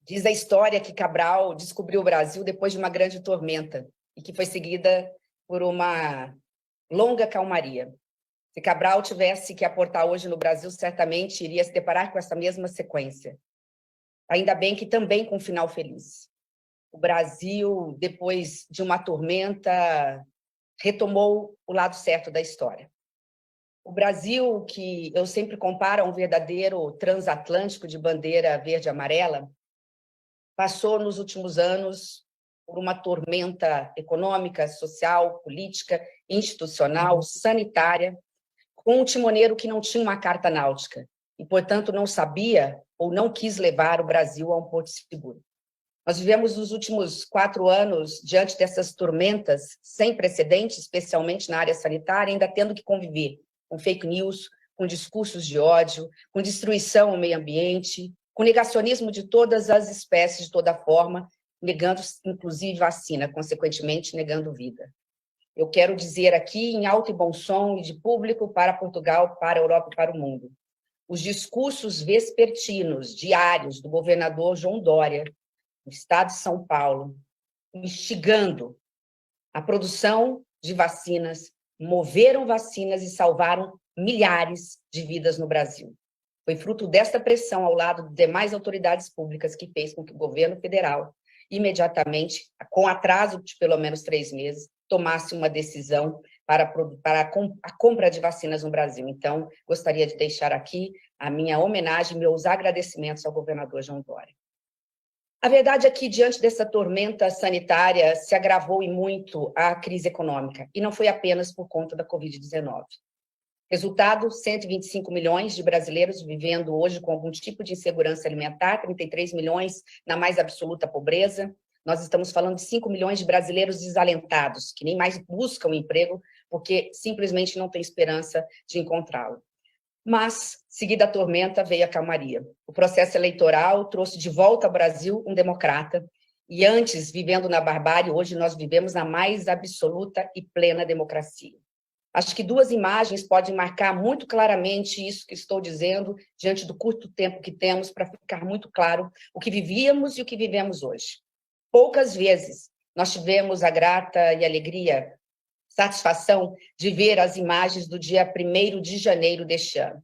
Diz a história que Cabral descobriu o Brasil depois de uma grande tormenta e que foi seguida por uma longa calmaria. Se Cabral tivesse que aportar hoje no Brasil, certamente iria se deparar com essa mesma sequência. Ainda bem que também com um final feliz. O Brasil, depois de uma tormenta, retomou o lado certo da história. O Brasil, que eu sempre comparo a um verdadeiro transatlântico de bandeira verde e amarela, passou nos últimos anos por uma tormenta econômica, social, política, institucional, sanitária, com um timoneiro que não tinha uma carta náutica e, portanto, não sabia ou não quis levar o Brasil a um porto seguro. Nós vivemos nos últimos 4 anos diante dessas tormentas sem precedentes, especialmente na área sanitária, ainda tendo que conviver com fake news, com discursos de ódio, com destruição ao meio ambiente, com negacionismo de todas as espécies, de toda forma, negando, inclusive, vacina, consequentemente, negando vida. Eu quero dizer aqui, em alto e bom som, e de público, para Portugal, para a Europa e para o mundo, os discursos vespertinos, diários, do governador João Dória, no estado de São Paulo, instigando a produção de vacinas, moveram vacinas e salvaram milhares de vidas no Brasil. Foi fruto desta pressão ao lado de demais autoridades públicas que fez com que o governo federal, imediatamente, com atraso de pelo menos 3 meses, tomasse uma decisão para a compra de vacinas no Brasil. Então, gostaria de deixar aqui a minha homenagem, meus agradecimentos ao governador João Dória. A verdade é que, diante dessa tormenta sanitária, se agravou e muito a crise econômica, e não foi apenas por conta da Covid-19. Resultado, 125 milhões de brasileiros vivendo hoje com algum tipo de insegurança alimentar, 33 milhões na mais absoluta pobreza. Nós estamos falando de 5 milhões de brasileiros desalentados, que nem mais buscam emprego, porque simplesmente não têm esperança de encontrá-lo. Mas, seguida a tormenta, veio a calmaria. O processo eleitoral trouxe de volta ao Brasil um democrata, e antes, vivendo na barbárie, hoje nós vivemos na mais absoluta e plena democracia. Acho que 2 imagens podem marcar muito claramente isso que estou dizendo, diante do curto tempo que temos, para ficar muito claro o que vivíamos e o que vivemos hoje. Poucas vezes nós tivemos a grata e alegria, satisfação de ver as imagens do dia 1º de janeiro deste ano.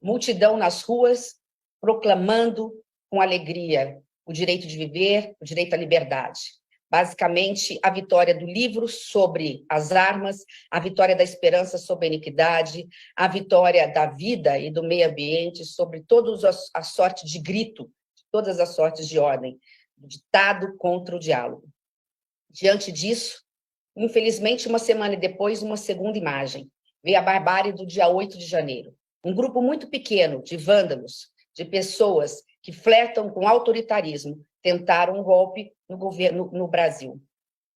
Multidão nas ruas, proclamando com alegria o direito de viver, o direito à liberdade. Basicamente, a vitória do livro sobre as armas, a vitória da esperança sobre a iniquidade, a vitória da vida e do meio ambiente sobre todas a sorte de grito, todas as sortes de ordem, ditado contra o diálogo. Diante disso, infelizmente, uma semana depois, uma segunda imagem, veio a barbárie do dia 8 de janeiro. Um grupo muito pequeno de vândalos, de pessoas que flertam com autoritarismo, tentaram um golpe no governo no Brasil.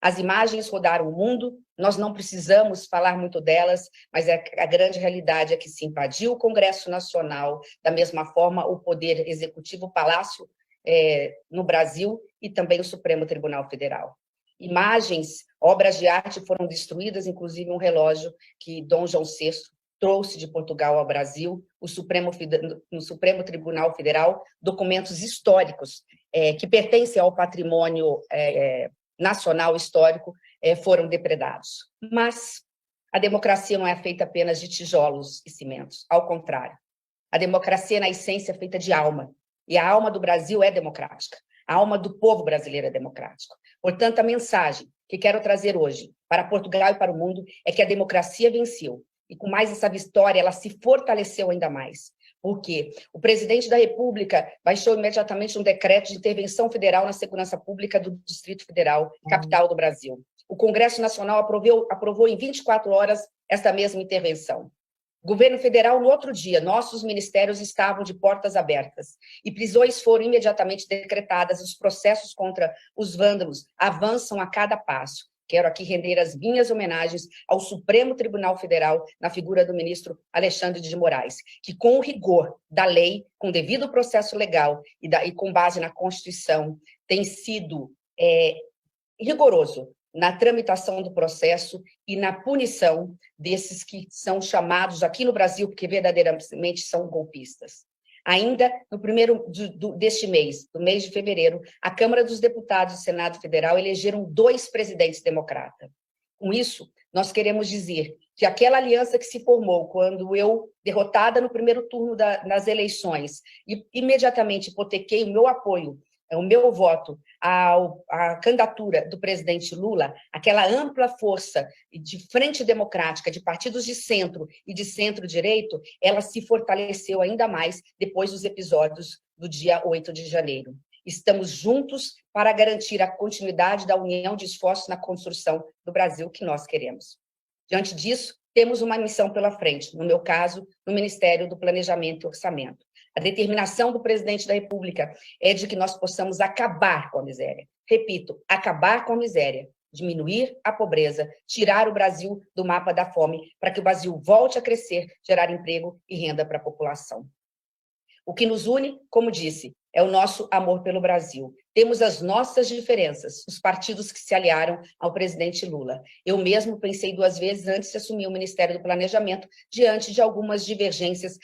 As imagens rodaram o mundo, nós não precisamos falar muito delas, mas a grande realidade é que se invadiu o Congresso Nacional, da mesma forma o Poder Executivo, o Palácio no Brasil e também o Supremo Tribunal Federal. Imagens, obras de arte foram destruídas, inclusive um relógio que Dom João VI trouxe de Portugal ao Brasil, no Supremo Tribunal Federal, documentos históricos que pertencem ao patrimônio nacional histórico foram depredados. Mas a democracia não é feita apenas de tijolos e cimentos, ao contrário. A democracia, na essência, é feita de alma, e a alma do Brasil é democrática. A alma do povo brasileiro é democrática. Portanto, a mensagem que quero trazer hoje para Portugal e para o mundo é que a democracia venceu. E com mais essa vitória, ela se fortaleceu ainda mais. Porque o presidente da República baixou imediatamente um decreto de intervenção federal na segurança pública do Distrito Federal, capital do Brasil. O Congresso Nacional aprovou em 24 horas essa mesma intervenção. O governo federal, no outro dia, nossos ministérios estavam de portas abertas e prisões foram imediatamente decretadas. Os processos contra os vândalos avançam a cada passo. Quero aqui render as minhas homenagens ao Supremo Tribunal Federal, na figura do ministro Alexandre de Moraes, que, com o rigor da lei, com devido processo legal e com base na Constituição, tem sido rigoroso na tramitação do processo e na punição desses que são chamados aqui no Brasil, porque verdadeiramente são golpistas. Ainda no primeiro deste mês, do mês de fevereiro, a Câmara dos Deputados do Senado Federal elegeram 2 presidentes democratas. Com isso, nós queremos dizer que aquela aliança que se formou quando eu, derrotada no primeiro turno nas eleições, e imediatamente hipotequei o meu apoio, o meu voto à candidatura do presidente Lula, aquela ampla força de frente democrática, de partidos de centro e de centro-direito, ela se fortaleceu ainda mais depois dos episódios do dia 8 de janeiro. Estamos juntos para garantir a continuidade da união de esforços na construção do Brasil que nós queremos. Diante disso, temos uma missão pela frente, no meu caso, no Ministério do Planejamento e Orçamento. A determinação do presidente da República é de que nós possamos acabar com a miséria. Repito, acabar com a miséria, diminuir a pobreza, tirar o Brasil do mapa da fome, para que o Brasil volte a crescer, gerar emprego e renda para a população. O que nos une, como disse, é o nosso amor pelo Brasil. Temos as nossas diferenças, os partidos que se aliaram ao presidente Lula. Eu mesmo pensei 2 vezes antes de assumir o Ministério do Planejamento, diante de algumas divergências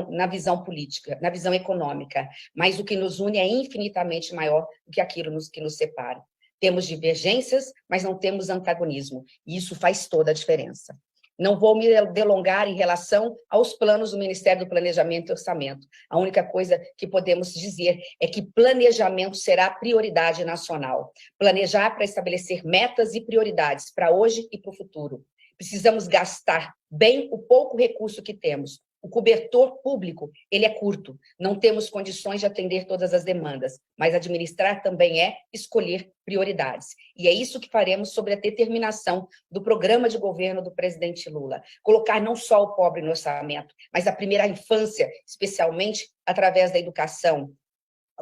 na visão política, na visão econômica. Mas o que nos une é infinitamente maior do que aquilo que nos separa. Temos divergências, mas não temos antagonismo. E isso faz toda a diferença. Não vou me delongar em relação aos planos do Ministério do Planejamento e Orçamento. A única coisa que podemos dizer é que planejamento será prioridade nacional. Planejar para estabelecer metas e prioridades para hoje e para o futuro. Precisamos gastar bem o pouco recurso que temos. O cobertor público, ele é curto. Não temos condições de atender todas as demandas, mas administrar também é escolher prioridades. E é isso que faremos sobre a determinação do programa de governo do presidente Lula. Colocar não só o pobre no orçamento, mas a primeira infância, especialmente através da educação.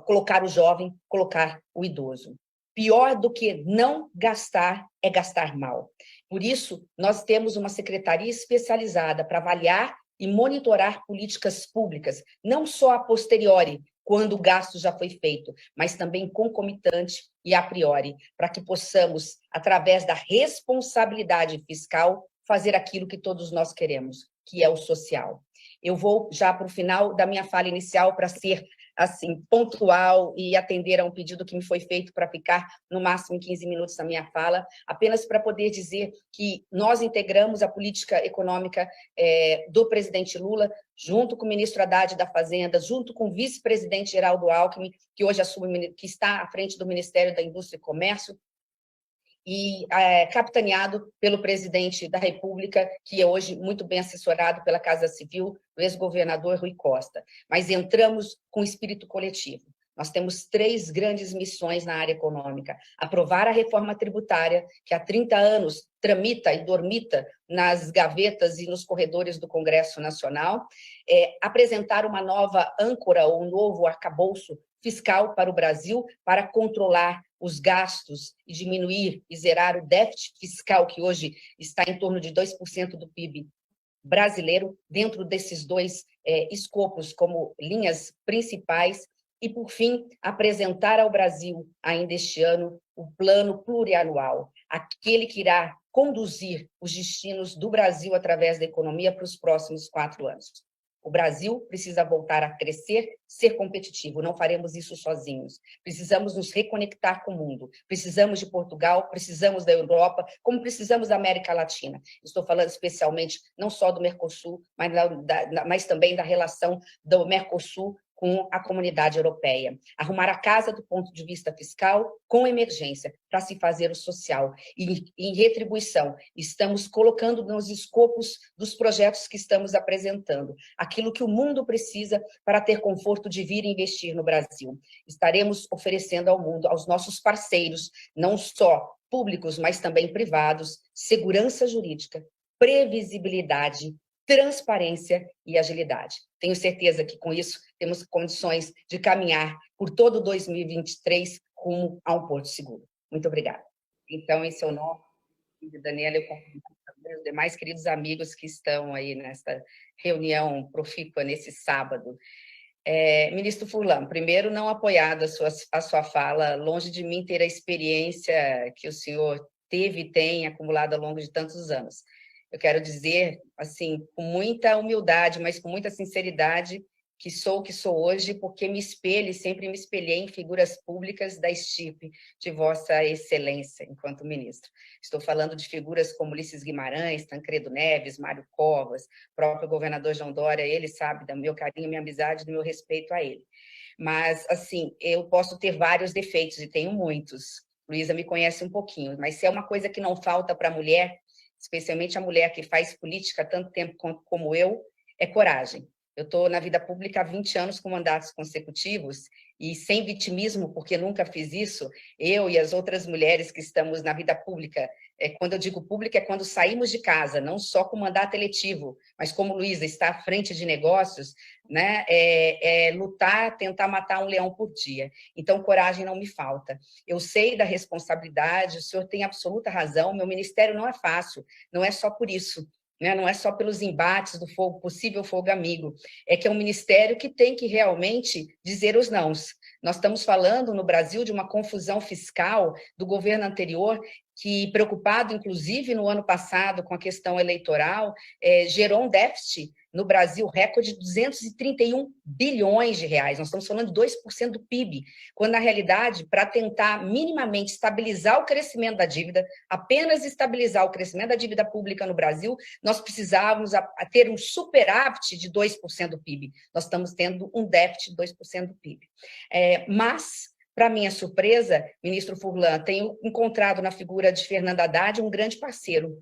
Colocar o jovem, colocar o idoso. Pior do que não gastar é gastar mal. Por isso, nós temos uma secretaria especializada para avaliar e monitorar políticas públicas, não só a posteriori, quando o gasto já foi feito, mas também concomitante e a priori, para que possamos, através da responsabilidade fiscal, fazer aquilo que todos nós queremos, que é o social. Eu vou já para o final da minha fala inicial para ser assim pontual e atender a um pedido que me foi feito para ficar no máximo em 15 minutos na minha fala, apenas para poder dizer que nós integramos a política econômica do presidente Lula, junto com o ministro Haddad da Fazenda, junto com o vice-presidente Geraldo Alckmin, que hoje assume, que está à frente do Ministério da Indústria e Comércio, e capitaneado pelo presidente da República, que é hoje muito bem assessorado pela Casa Civil, o ex-governador Rui Costa. Mas entramos com espírito coletivo. Nós temos 3 grandes missões na área econômica. Aprovar a reforma tributária, que há 30 anos tramita e dormita nas gavetas e nos corredores do Congresso Nacional. Apresentar uma nova âncora ou um novo arcabouço fiscal para o Brasil, para controlar os gastos e diminuir e zerar o déficit fiscal, que hoje está em torno de 2% do PIB brasileiro, dentro desses 2 escopos como linhas principais. E, por fim, apresentar ao Brasil, ainda este ano, o plano plurianual, aquele que irá conduzir os destinos do Brasil através da economia para os próximos 4 anos. O Brasil precisa voltar a crescer, ser competitivo. Não faremos isso sozinhos. Precisamos nos reconectar com o mundo. Precisamos de Portugal, precisamos da Europa, como precisamos da América Latina. Estou falando especialmente não só do Mercosul, mas também da relação do Mercosul com a comunidade europeia. Arrumar a casa do ponto de vista fiscal com emergência, para se fazer o social. E, em retribuição, estamos colocando nos escopos dos projetos que estamos apresentando, aquilo que o mundo precisa para ter conforto de vir investir no Brasil. Estaremos oferecendo ao mundo, aos nossos parceiros, não só públicos, mas também privados, segurança jurídica, previsibilidade, transparência e agilidade. Tenho certeza que, com isso, temos condições de caminhar por todo 2023 rumo a um porto seguro. Muito obrigada. Então, em seu nome, Daniela, eu convido os demais queridos amigos que estão aí nesta reunião profícua nesse sábado. Ministro Furlan, primeiro, não apoiada a sua fala, longe de mim ter a experiência que o senhor teve e tem acumulado ao longo de tantos anos. Eu quero dizer, assim, com muita humildade, mas com muita sinceridade, que sou o que sou hoje, porque me espelho e sempre me espelhei em figuras públicas da estipe de Vossa Excelência, enquanto ministro. Estou falando de figuras como Ulisses Guimarães, Tancredo Neves, Mário Covas, próprio governador João Dória, ele sabe do meu carinho, minha amizade, do meu respeito a ele. Mas, assim, eu posso ter vários defeitos, e tenho muitos. Luísa me conhece um pouquinho, mas se é uma coisa que não falta para a mulher, especialmente a mulher que faz política há tanto tempo como eu, é coragem. Eu estou na vida pública há 20 anos com mandatos consecutivos e sem vitimismo, porque nunca fiz isso, eu e as outras mulheres que estamos na vida pública, quando eu digo pública, é quando saímos de casa, não só com mandato eletivo, mas como Luísa está à frente de negócios, né, lutar, tentar matar um leão por dia. Então, coragem não me falta. Eu sei da responsabilidade, o senhor tem absoluta razão, meu ministério não é fácil, não é só por isso, né? Não é só pelos embates do fogo, possível fogo amigo, é que é um ministério que tem que realmente dizer os nãos. Nós estamos falando no Brasil de uma confusão fiscal do governo anterior, que, preocupado, inclusive, no ano passado com a questão eleitoral, gerou um déficit no Brasil recorde de 231 bilhões de reais. Nós estamos falando de 2% do PIB, quando, na realidade, para tentar minimamente estabilizar o crescimento da dívida, apenas estabilizar o crescimento da dívida pública no Brasil, nós precisávamos ter um superávit de 2% do PIB. Nós estamos tendo um déficit de 2% do PIB. Mas, para minha surpresa, ministro Furlan, tenho encontrado na figura de Fernando Haddad um grande parceiro.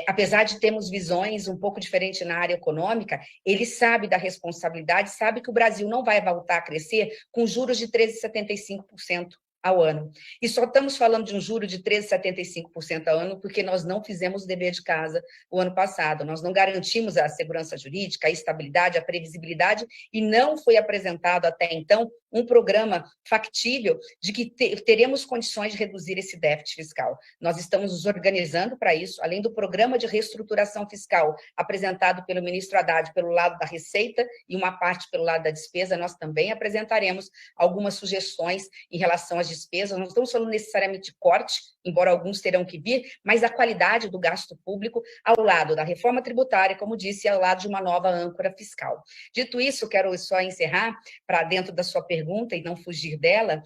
Apesar de termos visões um pouco diferentes na área econômica, ele sabe da responsabilidade, sabe que o Brasil não vai voltar a crescer com juros de 13,75% ao ano. E só estamos falando de um juro de 13,75% ao ano porque nós não fizemos o dever de casa o ano passado. Nós não garantimos a segurança jurídica, a estabilidade, a previsibilidade, e não foi apresentado até então um programa factível de que teremos condições de reduzir esse déficit fiscal. Nós estamos nos organizando para isso, além do programa de reestruturação fiscal apresentado pelo ministro Haddad pelo lado da receita e uma parte pelo lado da despesa, nós também apresentaremos algumas sugestões em relação às despesas. Não estamos falando necessariamente de corte, embora alguns terão que vir, mas a qualidade do gasto público ao lado da reforma tributária, como disse, ao lado de uma nova âncora fiscal. Dito isso, quero só encerrar, para dentro da sua pergunta e não fugir dela,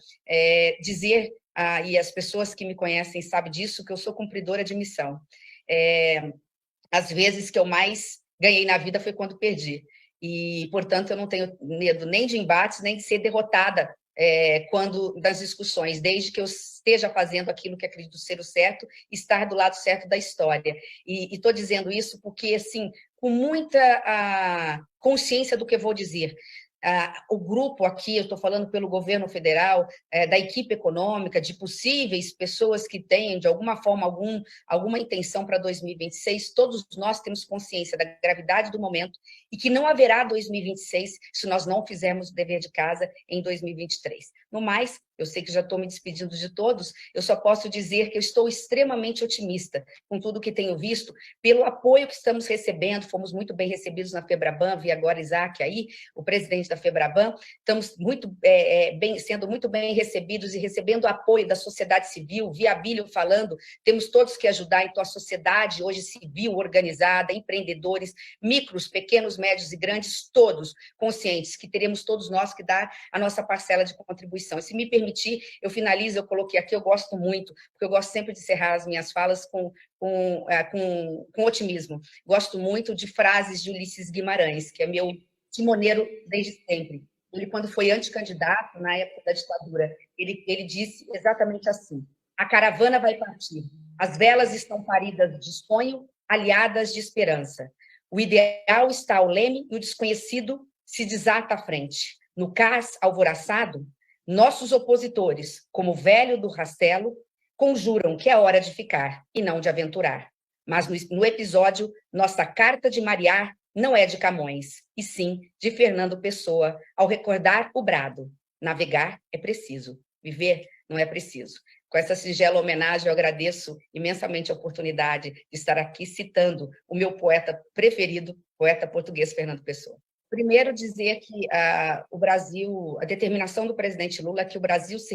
dizer, e as pessoas que me conhecem sabem disso, que eu sou cumpridora de missão. As vezes que eu mais ganhei na vida foi quando perdi. E, portanto, eu não tenho medo nem de embates, nem de ser derrotada quando das discussões, desde que eu esteja fazendo aquilo que acredito ser o certo, estar do lado certo da história. E estou dizendo isso porque, assim, com muita consciência do que eu vou dizer. O grupo aqui, eu estou falando pelo governo federal, da equipe econômica, de possíveis pessoas que têm, de alguma forma, alguma intenção para 2026, todos nós temos consciência da gravidade do momento e que não haverá 2026 se nós não fizermos o dever de casa em 2023. No mais, eu sei que já estou me despedindo de todos, eu só posso dizer que eu estou extremamente otimista com tudo que tenho visto, pelo apoio que estamos recebendo, fomos muito bem recebidos na FEBRABAN, vi agora Isaac aí, o presidente da FEBRABAN, estamos sendo muito bem recebidos e recebendo apoio da sociedade civil, vi Abílio falando, temos todos que ajudar, então a sociedade hoje civil, organizada, empreendedores, micros, pequenos, médios e grandes, todos conscientes que teremos todos nós que dar a nossa parcela de contribuição. E se me permitir, eu finalizo, eu coloquei aqui, eu gosto muito, porque eu gosto sempre de encerrar as minhas falas com otimismo. Gosto muito de frases de Ulisses Guimarães, que é meu timoneiro desde sempre. Ele, quando foi anticandidato, na época da ditadura, ele disse exatamente assim: a caravana vai partir, as velas estão paridas de sonho, aliadas de esperança. O ideal está ao leme e o desconhecido se desata à frente. No cais alvoraçado, nossos opositores, como o velho do Rastelo, conjuram que é hora de ficar e não de aventurar. Mas no episódio, nossa carta de marear não é de Camões, e sim de Fernando Pessoa, ao recordar o brado: navegar é preciso, viver não é preciso. Com essa singela homenagem, eu agradeço imensamente a oportunidade de estar aqui citando o meu poeta preferido, poeta português Fernando Pessoa. Primeiro, dizer que o Brasil, a determinação do presidente Lula é que o Brasil se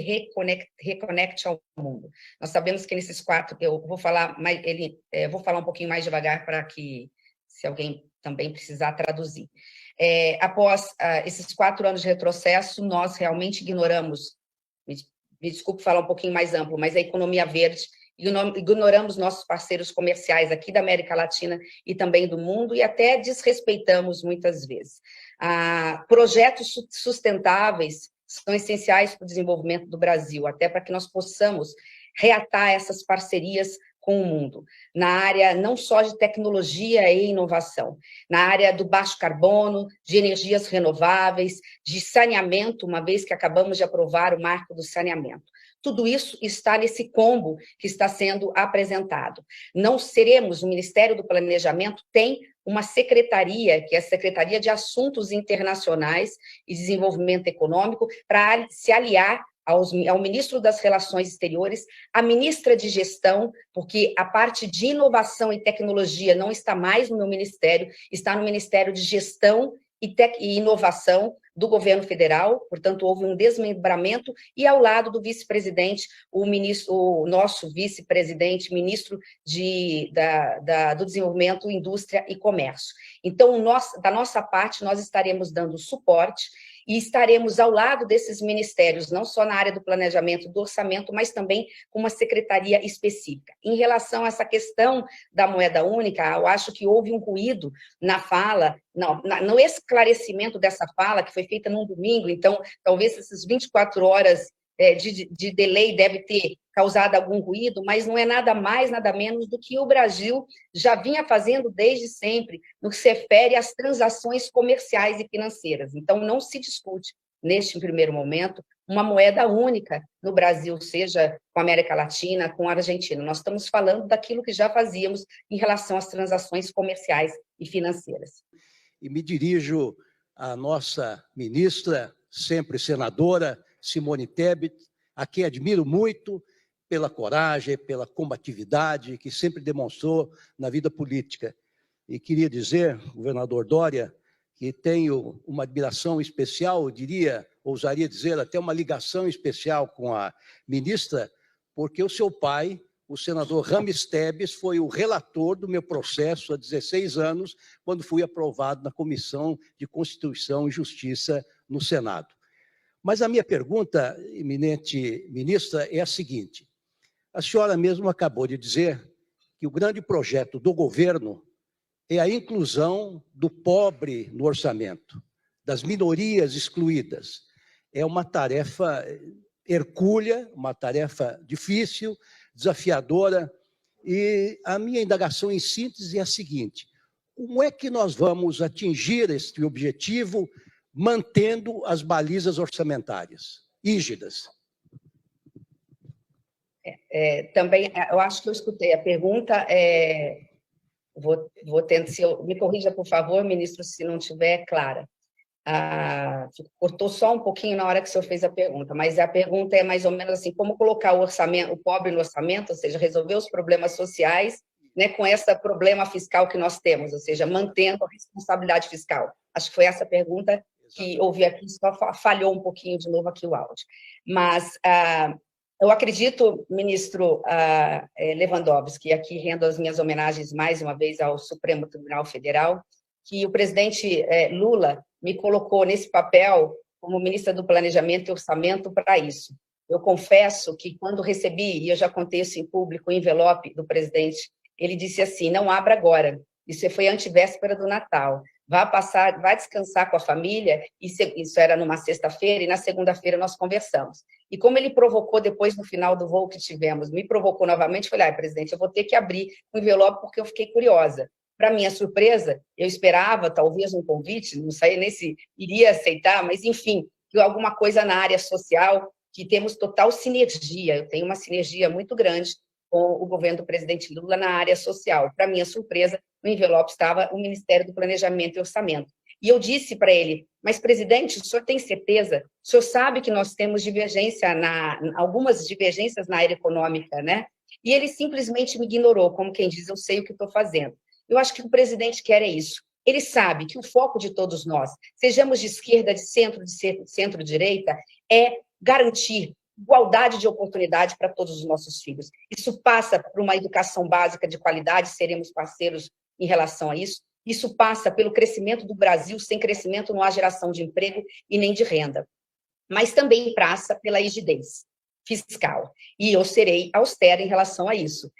reconecte ao mundo. Nós sabemos que nesses 4, eu vou falar vou falar um pouquinho mais devagar para que, se alguém também precisar traduzir. Após esses 4 anos de retrocesso, nós realmente ignoramos, me desculpe falar um pouquinho mais amplo, mas a economia verde, ignoramos nossos parceiros comerciais aqui da América Latina e também do mundo, e até desrespeitamos muitas vezes. Projetos sustentáveis são essenciais para o desenvolvimento do Brasil, até para que nós possamos reatar essas parcerias com o mundo, na área não só de tecnologia e inovação, na área do baixo carbono, de energias renováveis, de saneamento, uma vez que acabamos de aprovar o marco do saneamento. Tudo isso está nesse combo que está sendo apresentado. Não seremos, o Ministério do Planejamento tem uma secretaria, que é a Secretaria de Assuntos Internacionais e Desenvolvimento Econômico, para se aliar ao ministro das Relações Exteriores, à ministra de Gestão, porque a parte de inovação e tecnologia não está mais no meu ministério, está no Ministério de Gestão e Inovação do governo federal, portanto, houve um desmembramento, e ao lado do vice-presidente, o nosso vice-presidente, ministro do Desenvolvimento, Indústria e Comércio. Então, da nossa parte, nós estaremos dando suporte e estaremos ao lado desses ministérios, não só na área do planejamento, do orçamento, mas também com uma secretaria específica. Em relação a essa questão da moeda única, eu acho que houve um ruído na fala, no esclarecimento dessa fala, que foi feita num domingo, então, talvez essas 24 horas de delay deve ter causado algum ruído, mas não é nada mais, nada menos do que o Brasil já vinha fazendo desde sempre, no que se refere às transações comerciais e financeiras. Então, não se discute, neste primeiro momento, uma moeda única no Brasil, seja com a América Latina, com a Argentina. Nós estamos falando daquilo que já fazíamos em relação às transações comerciais e financeiras. E me dirijo à nossa ministra, sempre senadora, Simone Tebet, a quem admiro muito pela coragem, pela combatividade que sempre demonstrou na vida política. E queria dizer, governador Dória, que tenho uma admiração especial, ousaria dizer, até uma ligação especial com a ministra, porque o seu pai, o senador Rames Tebet, foi o relator do meu processo há 16 anos, quando fui aprovado na Comissão de Constituição e Justiça no Senado. Mas a minha pergunta, eminente ministra, é a seguinte. A senhora mesmo acabou de dizer que o grande projeto do governo é a inclusão do pobre no orçamento, das minorias excluídas. É uma tarefa hercúlea, uma tarefa difícil, desafiadora, e a minha indagação em síntese é a seguinte: como é que nós vamos atingir este objetivo mantendo as balizas orçamentárias rígidas? Também, eu acho que eu escutei a pergunta, vou tentar, me corrija, por favor, ministro, se não estiver clara. Cortou só um pouquinho na hora que o senhor fez a pergunta, mas a pergunta é mais ou menos assim, como colocar o pobre no orçamento, ou seja, resolver os problemas sociais, né, com esse problema fiscal que nós temos, ou seja, mantendo a responsabilidade fiscal. Acho que foi essa pergunta que ouvi aqui, só falhou um pouquinho de novo aqui o áudio. Mas eu acredito, ministro Lewandowski, aqui rendo as minhas homenagens mais uma vez ao Supremo Tribunal Federal, que o presidente Lula me colocou nesse papel como ministra do Planejamento e Orçamento para isso. Eu confesso que quando recebi, e eu já contei isso em público, o envelope do presidente, ele disse assim, não abra agora, isso foi antevéspera do Natal, vai descansar com a família, isso era numa sexta-feira, e na segunda-feira nós conversamos. E como ele provocou depois, no final do voo que tivemos, me provocou novamente, falei, presidente, eu vou ter que abrir o envelope porque eu fiquei curiosa. Para minha surpresa, eu esperava talvez um convite, não sei nem se iria aceitar, mas enfim, alguma coisa na área social, que temos total sinergia, eu tenho uma sinergia muito grande com o governo do presidente Lula na área social. Para minha surpresa, no envelope estava o Ministério do Planejamento e Orçamento. E eu disse para ele, mas, presidente, o senhor tem certeza? O senhor sabe que nós temos algumas divergências na área econômica, né? E ele simplesmente me ignorou, como quem diz, eu sei o que estou fazendo. Eu acho que o que o presidente quer é isso. Ele sabe que o foco de todos nós, sejamos de esquerda, de centro-direita, é garantir igualdade de oportunidade para todos os nossos filhos. Isso passa por uma educação básica de qualidade, seremos parceiros em relação a isso, Isso passa pelo crescimento do Brasil. Sem crescimento não há geração de emprego e nem de renda. Mas também passa pela rigidez fiscal. E eu serei austera em relação a isso.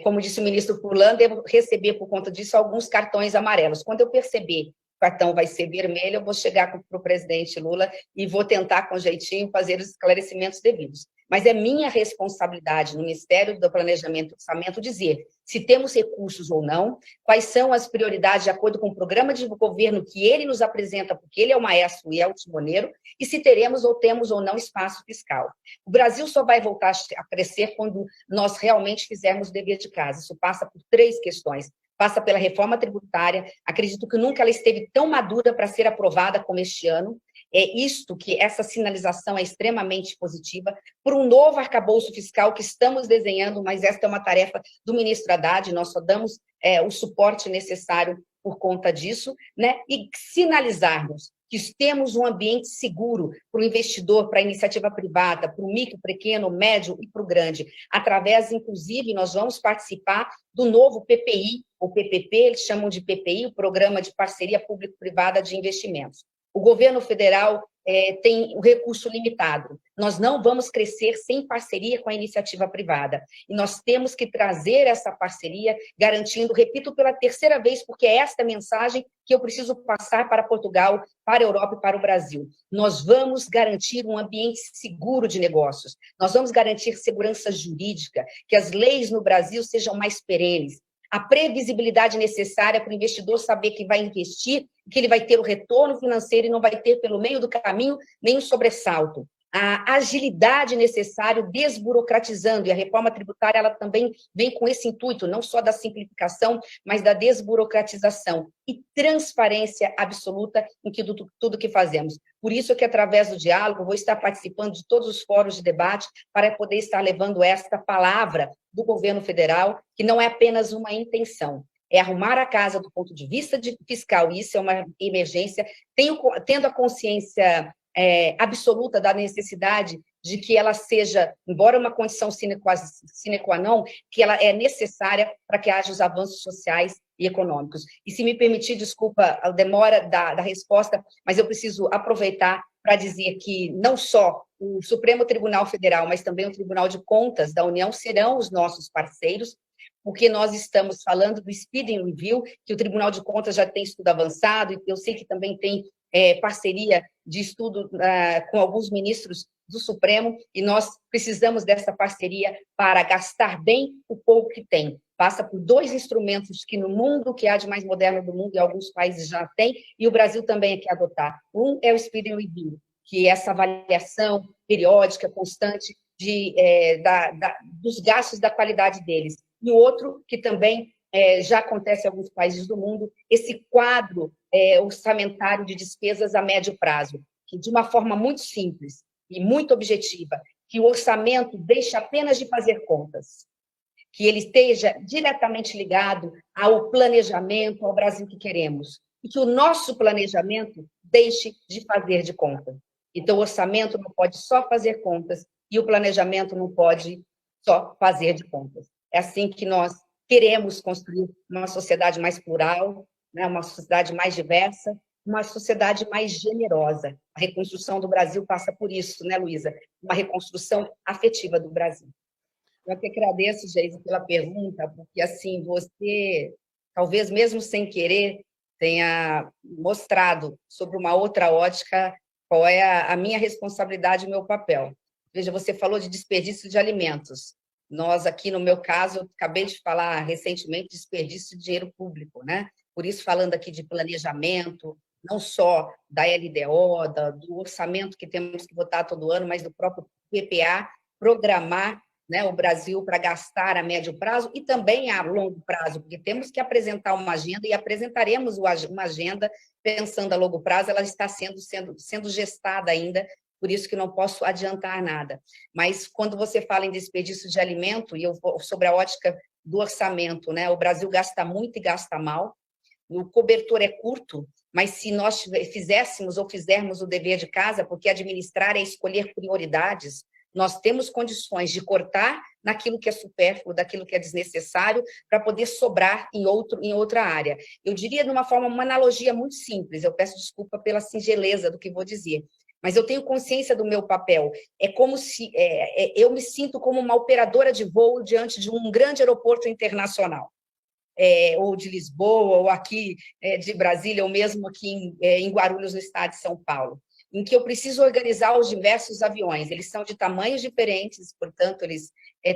Como disse o ministro Furlan, devo receber, por conta disso, alguns cartões amarelos. Quando eu perceber que o cartão vai ser vermelho, eu vou chegar para o presidente Lula e vou tentar, com jeitinho, fazer os esclarecimentos devidos. Mas é minha responsabilidade no Ministério do Planejamento e Orçamento dizer se temos recursos ou não, quais são as prioridades de acordo com o programa de governo que ele nos apresenta, porque ele é o maestro e é o timoneiro, e se teremos ou temos ou não espaço fiscal. O Brasil só vai voltar a crescer quando nós realmente fizermos o dever de casa. Isso passa por 3 questões. Passa pela reforma tributária. Acredito que nunca ela esteve tão madura para ser aprovada como este ano. Essa sinalização é extremamente positiva, por um novo arcabouço fiscal que estamos desenhando, mas esta é uma tarefa do ministro Haddad, nós só damos o suporte necessário por conta disso, né? E sinalizarmos que temos um ambiente seguro para o investidor, para a iniciativa privada, para o micro, pequeno, médio e para o grande, através, inclusive, nós vamos participar do novo PPI, ou PPP, eles chamam de PPI, o Programa de Parceria Público-Privada de Investimentos. O governo federal tem o recurso limitado. Nós não vamos crescer sem parceria com a iniciativa privada. E nós temos que trazer essa parceria, garantindo, repito pela 3ª vez, porque é esta mensagem que eu preciso passar para Portugal, para a Europa e para o Brasil. Nós vamos garantir um ambiente seguro de negócios. Nós vamos garantir segurança jurídica, que as leis no Brasil sejam mais perenes. A previsibilidade necessária para o investidor saber que vai investir, que ele vai ter o retorno financeiro e não vai ter, pelo meio do caminho, nenhum sobressalto. A agilidade necessária, desburocratizando, e a reforma tributária ela também vem com esse intuito, não só da simplificação, mas da desburocratização e transparência absoluta em tudo que fazemos. Por isso que, através do diálogo, vou estar participando de todos os fóruns de debate para poder estar levando esta palavra do governo federal, que não é apenas uma intenção, é arrumar a casa do ponto de vista fiscal, e isso é uma emergência, tendo a consciência absoluta da necessidade de que ela seja, embora uma condição sine qua non, que ela é necessária para que haja os avanços sociais e econômicos. E se me permitir, desculpa a demora da resposta, mas eu preciso aproveitar para dizer que não só o Supremo Tribunal Federal, mas também o Tribunal de Contas da União serão os nossos parceiros, porque nós estamos falando do Speeding Review, que o Tribunal de Contas já tem estudo avançado, e eu sei que também tem parceria de estudo com alguns ministros do Supremo, e nós precisamos dessa parceria para gastar bem o pouco que tem. Passa por 2 instrumentos que no mundo, que há de mais moderno do mundo, e alguns países já têm, e o Brasil também quer adotar. Um é o Speeding Review, que é essa avaliação periódica, constante, dos gastos, da qualidade deles. E o outro, que também já acontece em alguns países do mundo, esse quadro orçamentário de despesas a médio prazo, que de uma forma muito simples e muito objetiva, que o orçamento deixe apenas de fazer contas, que ele esteja diretamente ligado ao planejamento, ao Brasil que queremos, e que o nosso planejamento deixe de fazer de conta. Então, o orçamento não pode só fazer contas e o planejamento não pode só fazer de contas. É assim que nós queremos construir uma sociedade mais plural, né, uma sociedade mais diversa, uma sociedade mais generosa. A reconstrução do Brasil passa por isso, né, Luísa? Uma reconstrução afetiva do Brasil. Eu que agradeço, Geise, pela pergunta, porque, assim, você, talvez mesmo sem querer, tenha mostrado sobre uma outra ótica qual é a minha responsabilidade e o meu papel. Veja, você falou de desperdício de alimentos. Nós, aqui, no meu caso, eu acabei de falar recentemente de desperdício de dinheiro público, né? Por isso, falando aqui de planejamento, não só da LDO, do orçamento que temos que votar todo ano, mas do próprio PPA, programar, né, o Brasil para gastar a médio prazo e também a longo prazo, porque temos que apresentar uma agenda e apresentaremos uma agenda pensando a longo prazo, ela está sendo gestada ainda, por isso que não posso adiantar nada. Mas quando você fala em desperdício de alimento, e eu vou sobre a ótica do orçamento, né, o Brasil gasta muito e gasta mal, o cobertor é curto, mas se nós fizéssemos ou fizermos o dever de casa, porque administrar é escolher prioridades, nós temos condições de cortar naquilo que é supérfluo, daquilo que é desnecessário, para poder sobrar em outra área. Eu diria de uma forma, uma analogia muito simples, eu peço desculpa pela singeleza do que vou dizer, mas eu tenho consciência do meu papel. É como se eu me sinto como uma operadora de voo diante de um grande aeroporto internacional. Ou de Lisboa, ou aqui de Brasília, ou mesmo aqui em Guarulhos, no estado de São Paulo, em que eu preciso organizar os diversos aviões. Eles são de tamanhos diferentes, portanto, eles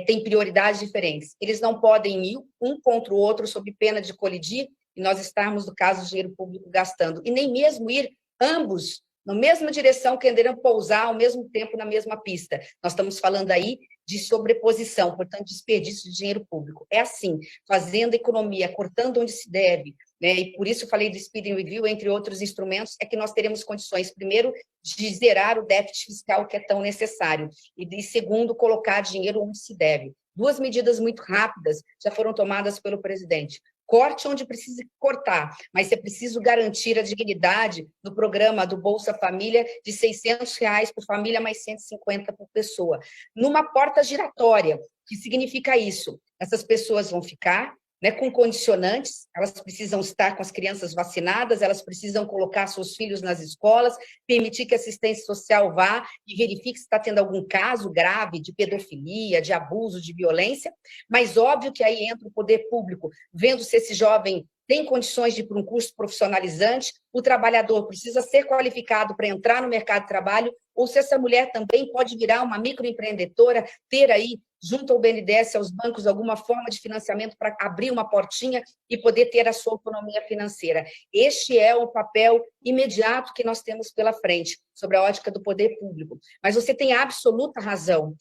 têm prioridades diferentes. Eles não podem ir um contra o outro sob pena de colidir e nós estarmos, no caso, do dinheiro público gastando, e nem mesmo ir ambos na mesma direção, querendo pousar ao mesmo tempo na mesma pista. Nós estamos falando aí de sobreposição, portanto, desperdício de dinheiro público. É assim, fazendo economia, cortando onde se deve, né? E por isso eu falei do Speed Review, entre outros instrumentos, é que nós teremos condições, primeiro, de zerar o déficit fiscal que é tão necessário, e segundo, colocar dinheiro onde se deve. Duas medidas muito rápidas já foram tomadas pelo presidente. Corte onde precisa cortar, mas é preciso garantir a dignidade no programa do Bolsa Família de R$600 por família, mais 150 por pessoa. Numa porta giratória, que significa isso? Essas pessoas vão ficar, né, com condicionantes, elas precisam estar com as crianças vacinadas, elas precisam colocar seus filhos nas escolas, permitir que a assistência social vá e verifique se está tendo algum caso grave de pedofilia, de abuso, de violência, mas óbvio que aí entra o poder público, vendo se esse jovem tem condições de ir para um curso profissionalizante, o trabalhador precisa ser qualificado para entrar no mercado de trabalho, ou se essa mulher também pode virar uma microempreendedora, ter aí, junto ao BNDES, aos bancos, alguma forma de financiamento para abrir uma portinha e poder ter a sua autonomia financeira. Este é o papel imediato que nós temos pela frente, sobre a ótica do poder público. Mas você tem absoluta razão.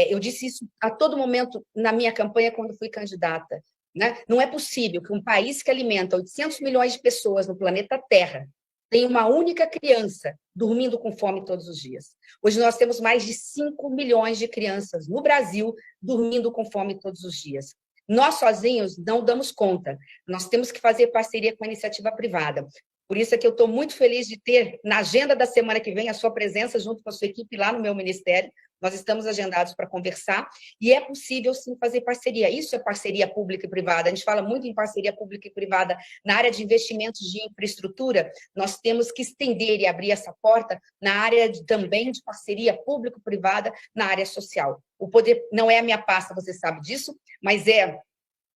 Eu disse isso a todo momento na minha campanha quando fui candidata. Né? Não é possível que um país que alimenta 800 milhões de pessoas no planeta Terra tenha uma única criança dormindo com fome todos os dias. Hoje nós temos mais de 5 milhões de crianças no Brasil dormindo com fome todos os dias. Nós sozinhos não damos conta. Nós temos que fazer parceria com a iniciativa privada. Por isso é que eu estou muito feliz de ter, na agenda da semana que vem, a sua presença junto com a sua equipe lá no meu ministério. Nós estamos agendados para conversar e é possível, sim, fazer parceria. Isso é parceria pública e privada. A gente fala muito em parceria pública e privada na área de investimentos de infraestrutura. Nós temos que estender e abrir essa porta na área também de parceria público-privada na área social. O poder não é a minha pasta, você sabe disso, mas é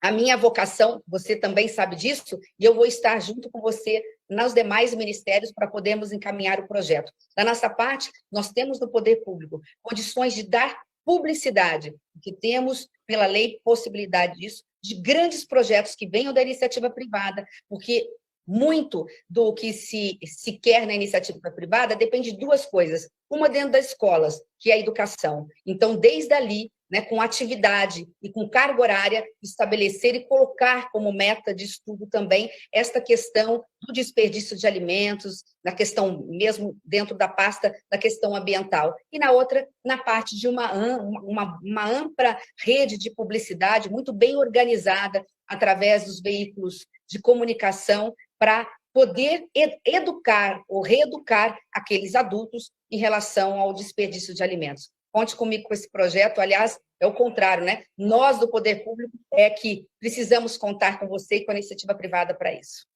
a minha vocação, você também sabe disso, e eu vou estar junto com você nos demais ministérios para podermos encaminhar o projeto. Da nossa parte, nós temos no poder público condições de dar publicidade, que temos, pela lei, possibilidade disso, de grandes projetos que venham da iniciativa privada, porque muito do que se quer na iniciativa privada depende de duas coisas. Uma dentro das escolas, que é a educação. Então, desde ali, né, com atividade e com carga horária, estabelecer e colocar como meta de estudo também esta questão do desperdício de alimentos, na questão mesmo dentro da pasta da questão ambiental. E na outra, na parte de uma ampla rede de publicidade muito bem organizada através dos veículos de comunicação para poder educar ou reeducar aqueles adultos em relação ao desperdício de alimentos. Conte comigo com esse projeto, aliás, é o contrário, né? Nós, do poder público, é que precisamos contar com você e com a iniciativa privada para isso.